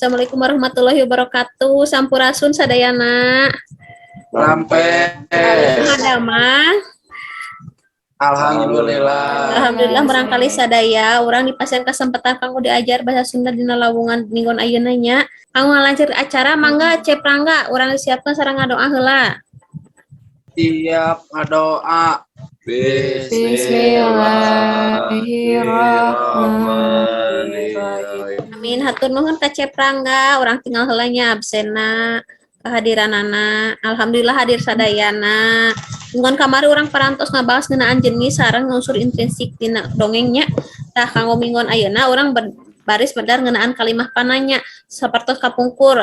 Assalamualaikum warahmatullahi wabarakatuh. Sampurasun sadayana. Lampes. Ngadamang. Alhamdulillah barangkali sadaya urang dipasang kesempatan kanggo diajar bahasa Sunda dina lawungan minggon ayeuna nya. Kanggo ngalancar acara mangga Ceprangga urang disiapkeun sareng ngadoa heula. Siap ngadoa. Bismillahirrahmanirrahim. Amin, hatur nuhun ka Ceprangga, urang tinggal heula nya absenna kehadiranana. Alhamdulillah hadir sadayana. Mungkin kamari orang parantos ngabahas ngeunaan jenis sareng unsur intrinsik tina dongengnya. Tah kanggo minggon ayeuna urang baris bedar ngeunaan kalimah pananya sapertos kapungkur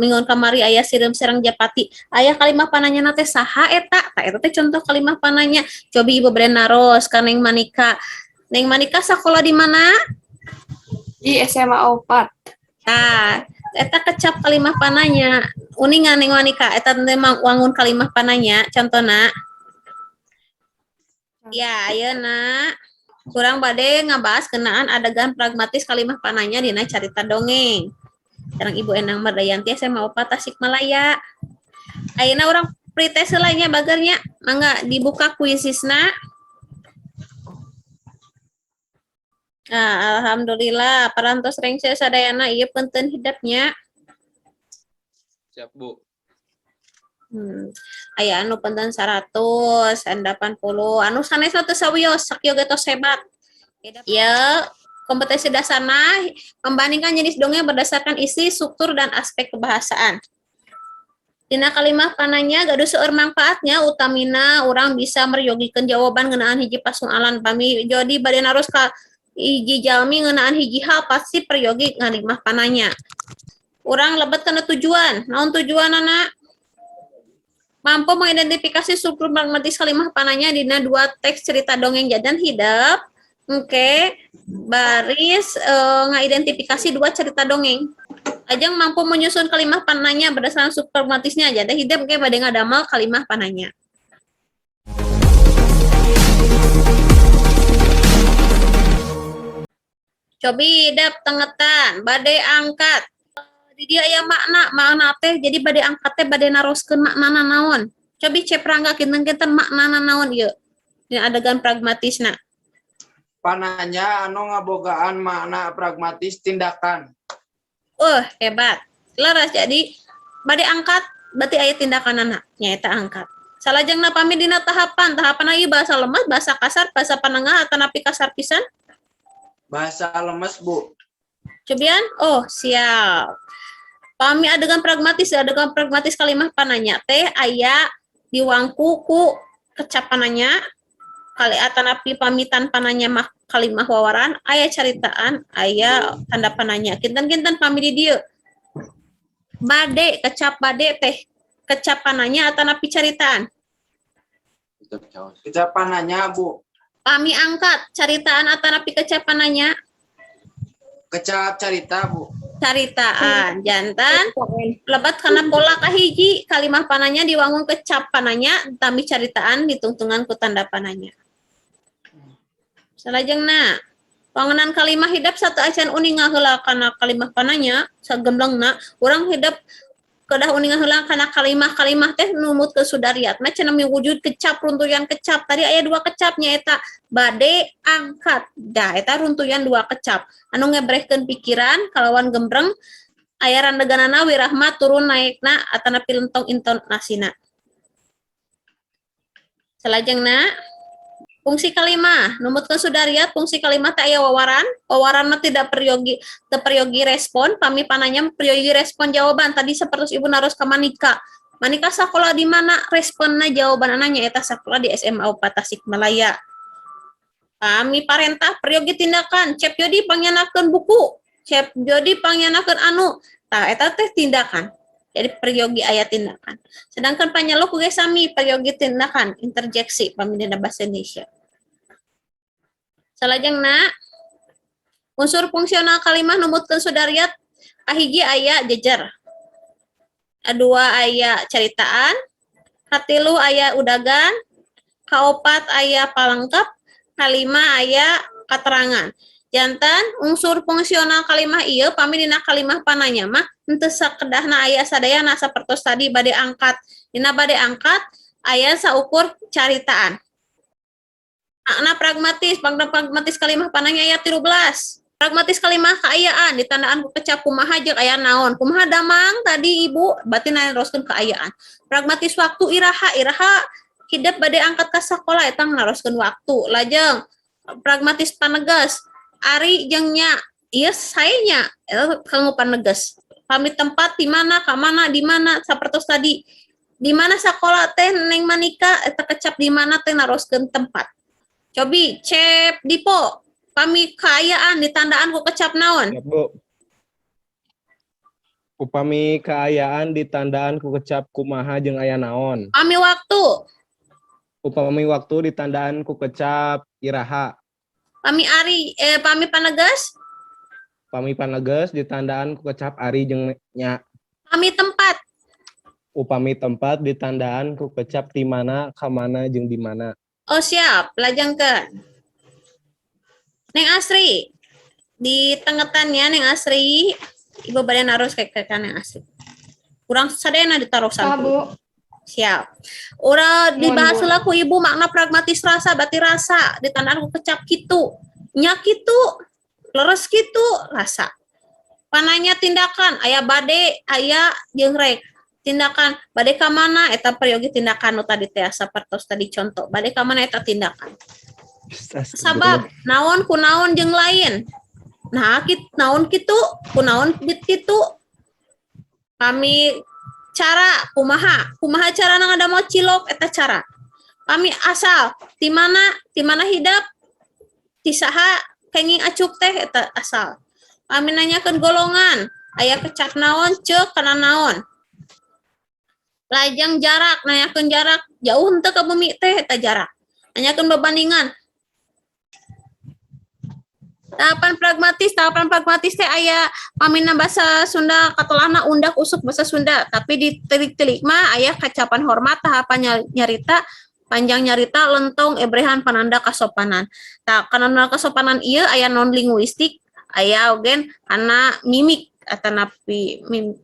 minggon kamari aya sireum sareng japati. Aya kalimah pananya teh saha eta? Tah eta teh contoh kalimah pananya. Cobi Ibu Brenaros ka Neng Manika. Neng Manika sakola di mana? Di SMA 4. Nah, eta kecap kalimah pananya. Uningan Neng Manika, eta memang wangun kalimah pananya, contohna. Ya, ayeuna kurang bade ngabahas kenaan adegan pragmatis kalimah pananya dina carita dongeng. Sareng Ibu Enang Mardayanti SMA 4 Tasikmalaya. Ayeuna urang pretest heula nya bagernya, mangga dibuka kuisisna. Nah, alhamdulillah parantos rengse sadayana ieu punten hidapnya. Siap, Bu. Aya anu punten 100, 80, anu sanes teh sawios sakieu getos hebat. Ya, kompetensi dasarna membandingkan jenis dongeng berdasarkan isi, struktur dan aspek kebahasaan. Dina kalimah pananya gaduh seueur manfaatnya utamina urang bisa meryogikeun jawaban ngeunaan hiji pasoalan pami jadi bade naros ka hiji jalmi ngeunaan hiji hal pasti peryogi ngalimah pananya. Urang lebet kana tujuan. Naon tujuanana? Mampu mengidentifikasi struktur pragmatis kalimah pananya dina dua teks cerita dongeng Jajan Hidup. Oke, baris ngidentifikasi dua cerita dongeng. Ajeng mampu menyusun kalimah pananya berdasarkan struktur pragmatisnya Jajan Hidup ke bade ngadamel kalimah pananya. Cobi Hidup tengetan, bade angkat. Di dia aya makna teh jadi bade angkat teh bade naroskeun maknana naon. Cobi Ceprangga kinten-kinten maknana naon ieu. Dina adegan pragmatisna. Pananya anu ngabogaan makna pragmatis tindakan. Hebat. Laras jadi bade angkat berarti aya tindakanana nyaeta angkat. Salajengna pami dina tahapan ieu bahasa lemes, bahasa kasar, bahasa panengah atanapi kasar pisan? Bahasa lemes, Bu. Cobian? Siap. Pami adegan pragmatis kalimah pananya teh aya diwangku ku kecapananya kali atanapi pamitan pananya mah kalimah wawaran aya caritaan aya tanda pananya kinten-kinten pami di dieu bade kecap bade teh kecapananya atanapi caritaan Kecapananya, Bu. pami angkat caritaan atanapi kecapananya Kecap carita, Bu. caritaan jantan lebat karena pola kahiji kalimah pananya diwangun kecap pananya tami caritaan ditungtungan ku tanda pananya salajengna wangunan kalimah hidup satu acan uninga heula kana kalimah pananya sagemblengna urang hidup kedah uninga heula kana kalimah teh numut ke sudariat mah cenah wujud kecap runtuyan kecap tadi aya dua kecapnya eta bade angkat dah eta runtuyan dua kecap anu ngebrehkeun pikiran kalawan gembreng aya randeganana wirahmat turun naikna atanapi lentong intonasina salajengna fungsi kalimah numutkeun sudariat fungsi kalimah teh aya wawaran mah tidak peryogi respon pami pananya peryogi respon jawaban tadi seperti Ibu naros ka Manika sakola di mana responna jawaban ananya eta sakola di SMA 4 Tasikmalaya pami parentah peryogi tindakan cep jodi pangyanakeun buku cep jodi pangyanakeun anu tah eta teh tindakan jadi peryogi aya tindakan sedangkan panyeluk ge sami peryogi tindakan interjeksi pami dina bahasa Indonesia salajengna unsur fungsional kalimah numutkeun sudariat kahiji aya jejer kadua aya caritaan katilu aya udagan kaopat aya palengkep kalima aya katerangan Jantan unsur fungsional kalimah ieu pami dina kalimah pananya mah henteu sakedahna aya sadayana sapertos tadi bade angkat. Dina bade angkat aya saukur caritaan. Makna pragmatis kalimah pananya ayat 13. Pragmatis kalimah kaayaan ditandaan ku kecap kumaha jeung aya naon. Kumaha damang tadi Ibu berarti naroskeun kaayaan. Pragmatis waktu iraha hidup bade angkat ka sakola eta naroskeun waktu. Lajeng pragmatis panegas ari jeung nya ieu saenya eta kanggo panegas. Pamit tempat di mana ka mana di mana sapertos tadi. Di mana sakola teh Neng Manika eta kecap di mana teh naroskeun tempat. Cobi cep dipo pami kaayaan ditandaan ku kecap naon? Ya, Bu. Upami kaayaan ditandaan ku kecap kumaha jeung aya naon. Pami waktu, Upami waktu ditandaan ku kecap iraha. pami panegas, Upami panegas ditandaan ku kecap ari jeung nya. pami tempat, Upami tempat ditandaan ku kecap di mana, ka mana jeung di mana. oh siap, lajengkeun. Neng Asri, di tengetannya Neng Asri, Ibu bade naros ke Neng Asri. Kurang sadayana ditaruh Saha, santu. Bu? Siap. Ura dibahas Mohon, Bu. heula ku Ibu makna pragmatis rasa berarti rasa ditandaan ku kecap kitu. Nya kitu, leres kitu rasa. Pananya tindakan aya bade aya jeung rek. Tindakan bade ka mana eta periogi tindakan nu tadi teh sapertos tadi contoh. Bade ka mana eta tindakan. Sabab naon ku naon jeung lain. Nah, naon kitu ku naon kitu. Kami cara kumaha cara ngadamel cilok eta cara. Kami asal di mana hidup ti saha kenging acuk teh eta asal. Kami nanyakeun golongan aya kecap naon ceuk kana naon. Lajeng jarak nanyakeun jarak jauh henteu ka bumi teh eta jarak. Nanyakeun berbandingan. Tahapan pragmatis teh aya pamina bahasa Sunda katolahna undak usuk bahasa Sunda tapi di telik-telik mah aya kacapan hormat tahapan nyarita panjang nyarita lentong ebrehan pananda kasopanan. Tah kana kasopanan ieu aya non linguistik aya ogen kana mimik atanapi mimik.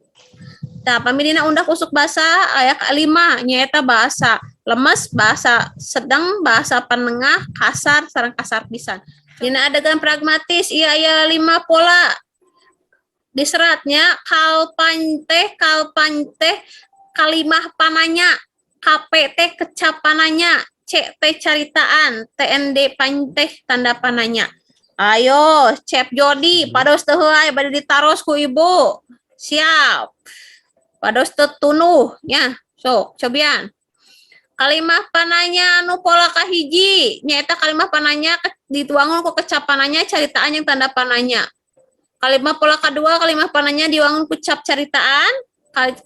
Tah pamina undak usuk bahasa aya kalima nyaeta bahasa lemes, bahasa sedang, bahasa penengah, kasar sareng kasar pisan. Dina adegan pragmatis ieu aya 5 pola. Di seratnya kalpan teh kalimah pananya, KP teh kecap pananya, C teh caritaan, TND pan teh tanda pananya. Ayo, Cep Jody, pados teu heuy bade ditaros ku Ibu. Siap. Pados teu tunuh nya. Sok, cobian. Kalimah pananya anu pola kahiji nyaeta kalimah pananya dituangun ku kecap pananya caritaan yang tanda pananya. Kalimah pola kedua kalimah pananya diwangun ku cap caritaan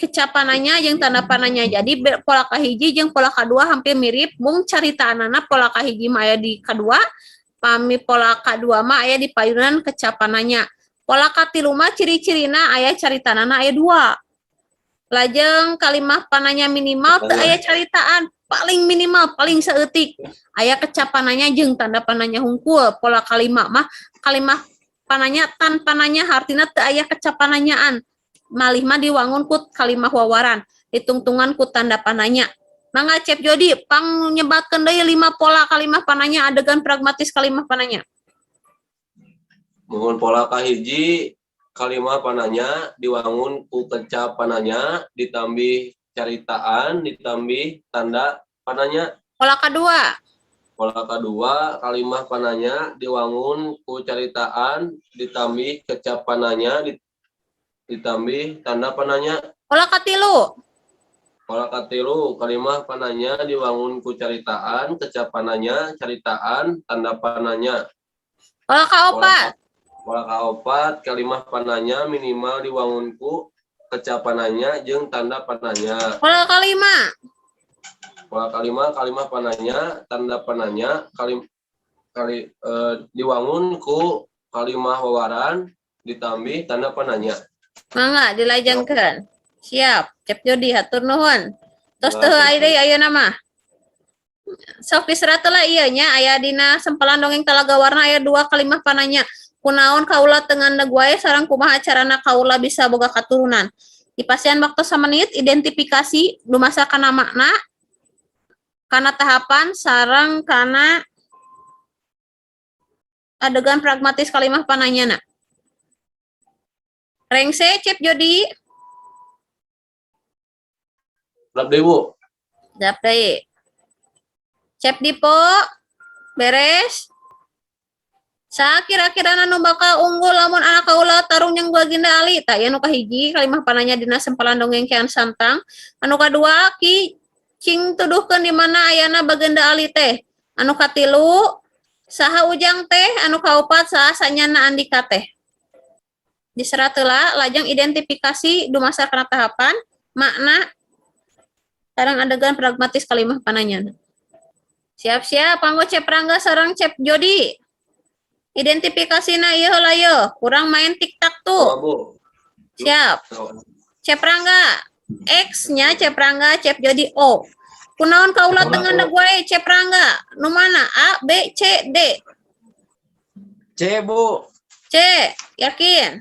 kecap pananya jeung tanda pananya. Jadi pola kahiji jeung pola kedua hampir mirip mung caritaanana pola kahiji mah aya di kedua pami pola kedua mah aya di payunan kecap pananya. Pola katilu mah ciri-cirina aya caritaanana aya 2. Lajeng kalimah pananya minimal teu aya caritaan paling minimal paling saeutik aya kecap pananya jeung tanda pananya hungkul. Pola kalimah mah kalimah pananya tan pananya artina teu aya kecap pananyaan malih mah diwangun ku kalimah wawaran ditungtungan ku tanda pananya. Mangga Cep Jody pang nyebatkeun deui 5 pola kalimah pananya adegan pragmatis kalimah pananya. Mohon pola kahiji kalimah pananya diwangun ku kecap pananya ditambih caritaan ditambih tanda pananya. Pola kedua Pola kedua kalimah pananya diwangun ku caritaan ditambih kecap pananya ditambih tanda pananya. pola katilu Pola katilu kalimah pananya diwangun ku caritaan kecap pananya caritaan tanda pananya. pola kaopat Pola kaopat kalimah pananya minimal diwangun ku kecap pananya jeung tanda pananya. pola kalima Pola kalimah pananya tanda pananya diwangun ku kalimah wawaran ditambih tanda pananya. mangga dilajengkeun. Siap Cep Jody hatur nuhun. Tos teu aya deui ayeuna mah. Sok diserat lah ieu nya aya dina sempelan dongeng Talaga Warna aya 2 kalimah pananya. kunaon kaula dengan negwae sareng kumaha carana kaula bisa boga katurunan. Dipasihan waktu samenit identifikasi dumasa kana makna kana tahapan sareng kana adegan pragmatis kalimah pananyana. Rengse Cep Jody. Berapa deh, Bu? Dap deui. Cep Dipo beres. Sa kira-kira nu bakal unggul lamun anak kaula tarung yang baginda Ali tak ya nu kahiji kalimah pananya dina sempalan dongeng Kian Santang. Anu kadua Ki cing tuduhkeun di mana ayana baginda Ali teh. Anu katilu saha Ujang teh, anu kaopat saha sanyana Andika teh. Diserat heula lajang identifikasi dumasa kana tahapan makna sareng adegan pragmatis kalimah pananya. Siap-siap panggo Cep Rangga sareng Cep Jody. Identifikasina ieu heula yeuh, kurang main tiktak Oh, tuh. Bu. Siap. Oh, Cep Rangga. X-nya Cep Rangga, Cep Jody O. Kunaon kaula tengah negwae Cep Rangga? Nu mana? A, B, C, D. C, Bu. C. Yakin?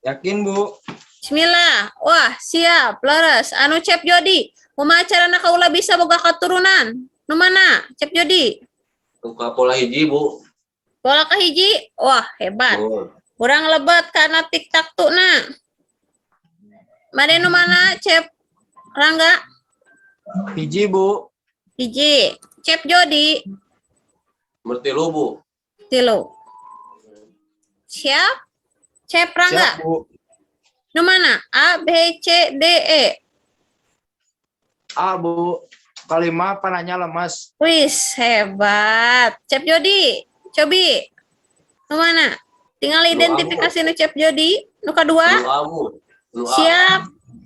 Yakin, Bu. Bismillah. Wah, siap. Leres. Anu Cep Jody. Kumaha carana kaula bisa boga katurunan? Nu mana? Cep Jody. Buka pola hiji, Bu. Bola kahiji. Wah, hebat. Oh. Kurang lebat karena tiktak tuh na. Made nu mana Cep Rangga? Hiji, Bu. Hiji. Cep Jody. Mertilu, Bu. Tilu. Siap? Cep Rangga. Siap, Bu. Nu mana? A, B, C, D, E. A, Bu. Kalimah pananya lemes. Wis, hebat. Cep Jody. Cobi. Nu mana? Tinggal Nu identifikasi nu Cep Jody. Nu kedua. Nu A, Bu. Nu A. Siap.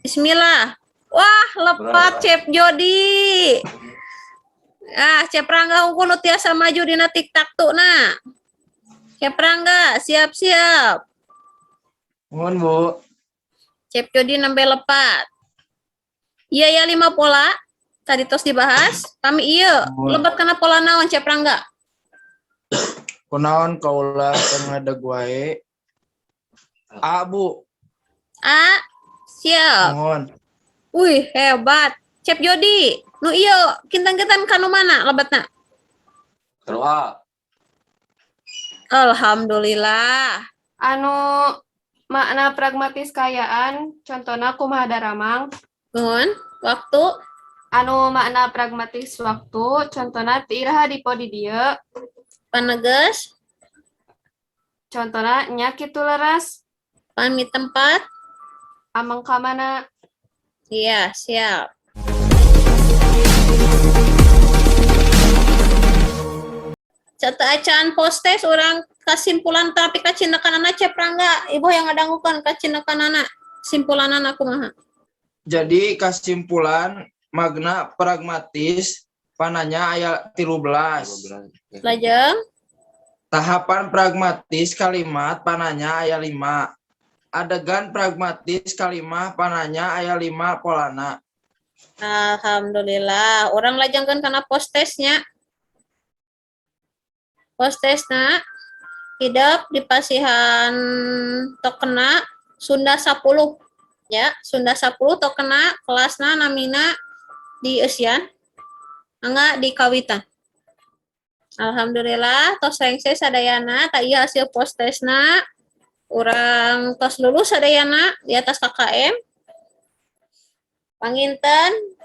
Bismillah. Wah, lepat Berapa? Cep Jody. Ah, Cep Rangga unggul nu tiasa maju dina tiktak tuh na. Cep Rangga, siap-siap. Mohon, Bu. Cep Jody nembe lepat. Iya ya 5 pola. Tadi tos dibahas. Kami iya. Lebat kana pola naon Cep Rangga? Kunaon kaula tengah degwae. A, Bu. A. Siap. Mohon. Wih, hebat. Cep Jody. Nu iya, kintan-kintan kanu mana lebatna? Kanu A. Alhamdulillah. Anu makna pragmatis kayaan, contohna kumaha daramang. Nuhun. Waktu. Anu makna pragmatis waktu, contohna ti iraha dipo di dieu, Paneges. contohna nya kitu leres, Pami tempat. amang ka mana. Iya, siap. Cata acaan postes orang kesimpulan tapi kacindakan anak Cep Rangga. Ibu yang ngadangukeun kacindakan anak. Simpulan anak kumaha? Jadi kesimpulan magna pragmatis pananya ayat 13. Lajeng. Tahapan pragmatis kalimat pananya ayat 5. Adegan pragmatis kalimah pananya ayat 5 polana. Alhamdulillah. Orang lajengkeun kana postesnya. Postesna hidup di pasihan tokena Sunda 10. Ya, Sunda 10 tokena kelasna namina di Eusian. Angga di Kawitan. Alhamdulillah tos rengse sadayana tak ieu hasil postesna. Urang tos lulus sadayana di atas KKM. Panginten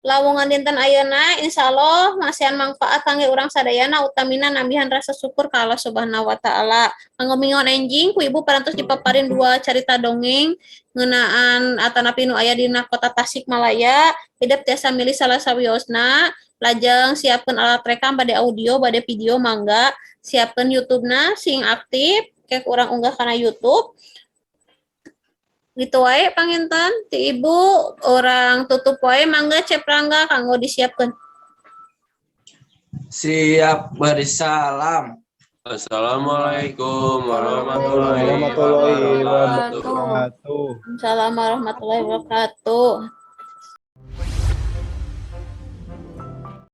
lawungan dinten ayeuna insyaallah masihan manfaat kangge urang sadayana utamina nambihan rasa syukur ka Allah Subhanahu wa taala. Kanggo mingon enjing ku ibu parantos dipaparin 2 carita dongeng ngeunaan atanapi nu aya dina kota Tasikmalaya. Hidup tiasa milih salah sawiosna. Lajeng siapkeun alat rekam bade audio bade video mangga. Siapkeun YouTube-na sing aktif kek urang unggah kana YouTube. Gitu wae panginten ti ibu orang tutup wae mangga Cep Rangga kanggo disiapkeun. Siap bersalam. Assalamualaikum warahmatullahi Warahmatullahi wabarakatuh. wabarakatuh. Assalamualaikum warahmatullahi wabarakatuh.